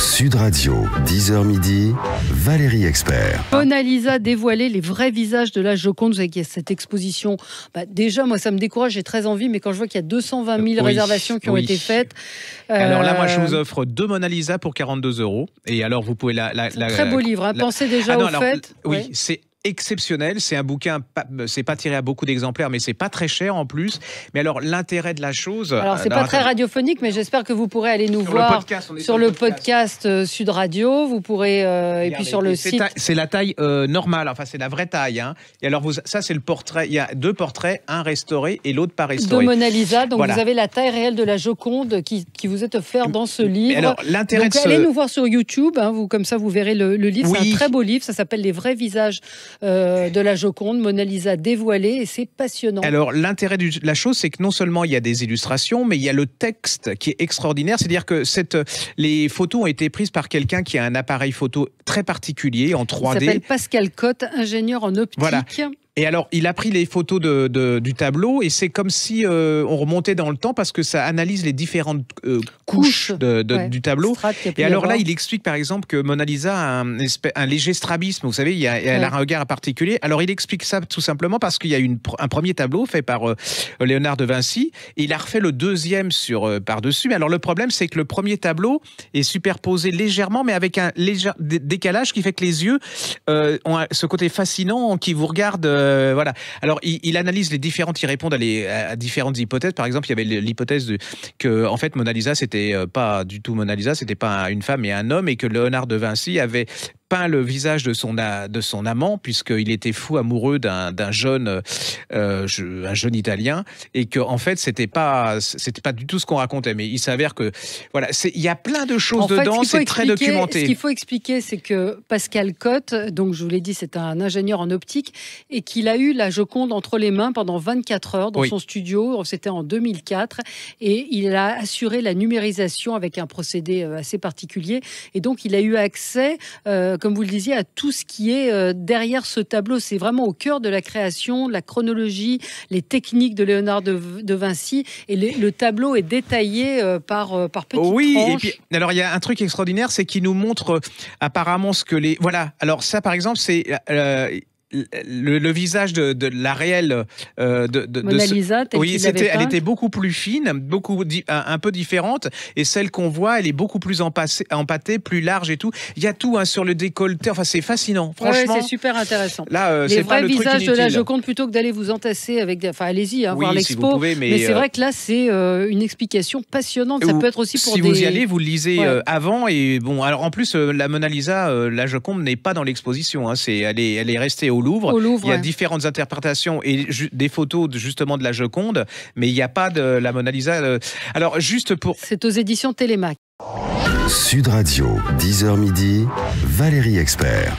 Sud Radio, 10h midi, Valérie Expert. Mona Lisa dévoilait les vrais visages de la Joconde. Vous savez qu'il y a cette exposition. Déjà, moi, ça me décourage, j'ai très envie, mais quand je vois qu'il y a 220 000 réservations qui ont été faites... Alors là, moi, je vous offre 2 Mona Lisa pour 42 €. Et alors, vous pouvez C'est un très beau livre, hein. Pensez déjà au fait. Oui, c'est exceptionnel, c'est un bouquin, c'est pas tiré à beaucoup d'exemplaires, mais c'est pas très cher en plus. Mais alors l'intérêt de la chose... Alors c'est pas très radiophonique, mais j'espère que vous pourrez aller nous voir sur le podcast Sud Radio, vous pourrez, et puis sur le site... C'est la taille normale, enfin c'est la vraie taille. Hein. Et alors ça c'est le portrait, il y a 2 portraits, un restauré et l'autre pas restauré. De Mona Lisa, donc voilà. Vous avez la taille réelle de la Joconde qui vous est offerte dans ce livre. Alors, donc allez nous voir sur YouTube, hein, comme ça vous verrez le livre, oui. C'est un très beau livre, ça s'appelle Les vrais visages de la Joconde, Mona Lisa dévoilée, et c'est passionnant. Alors l'intérêt de la chose, c'est que non seulement il y a des illustrations, mais il y a le texte qui est extraordinaire. C'est-à-dire que les photos ont été prises par quelqu'un qui a un appareil photo très particulier en 3D. Il s'appelle Pascal Cotte, ingénieur en optique. Voilà. Et alors, il a pris les photos du tableau et c'est comme si on remontait dans le temps parce que ça analyse les différentes couches du tableau. Et alors là, il explique par exemple que Mona Lisa a un léger strabisme. Vous savez, elle a un regard particulier. Alors, il explique ça tout simplement parce qu'il y a un premier tableau fait par Léonard de Vinci et il a refait le deuxième par-dessus. Mais alors, le problème, c'est que le premier tableau est superposé légèrement, mais avec un léger décalage qui fait que les yeux ont ce côté fascinant qui vous regarde. Voilà. Alors, il analyse les différentes, il répond à différentes hypothèses. Par exemple, il y avait l'hypothèse que, en fait, Mona Lisa, c'était pas du tout Mona Lisa, c'était pas une femme mais un homme, et que Léonard de Vinci avait peint le visage de son amant, puisqu'il était fou amoureux d'un jeune Italien, et que en fait c'était pas du tout ce qu'on racontait, mais il s'avère que voilà, il y a plein de choses dedans, c'est très documenté. Ce qu'il faut expliquer, c'est que Pascal Cotte, donc je vous l'ai dit, c'est un ingénieur en optique, et qu'il a eu la Joconde entre les mains pendant 24 heures dans son studio, c'était en 2004, et il a assuré la numérisation avec un procédé assez particulier, et donc il a eu accès comme vous le disiez, à tout ce qui est derrière ce tableau. C'est vraiment au cœur de la création, de la chronologie, les techniques de Léonard de Vinci. Et le tableau est détaillé par petites tranches. Et puis, alors il y a un truc extraordinaire, c'est qu'il nous montre apparemment ce que les... Voilà, alors ça par exemple, c'est... Le visage de la réelle Mona Lisa, elle était beaucoup plus fine, un peu différente, et celle qu'on voit, elle est beaucoup plus empâtée, plus large et tout. Il y a tout sur le décolleté. Enfin, c'est fascinant. Franchement, c'est super intéressant. Là, les vrais visages de la Joconde, plutôt que d'aller vous entasser avec enfin, allez-y, voir l'expo. Si vous pouvez, mais c'est vrai que là, c'est une explication passionnante. Ça peut être aussi pour si vous y allez, vous le lisez avant. Et bon, alors en plus, la Mona Lisa, la Joconde n'est pas dans l'exposition. Hein, elle est restée au Louvre. Il y a différentes interprétations et des photos justement de la Joconde, mais il n'y a pas de la Mona Lisa. Alors juste pour... C'est aux éditions Télémac. Sud Radio, 10h midi, Valérie Expert.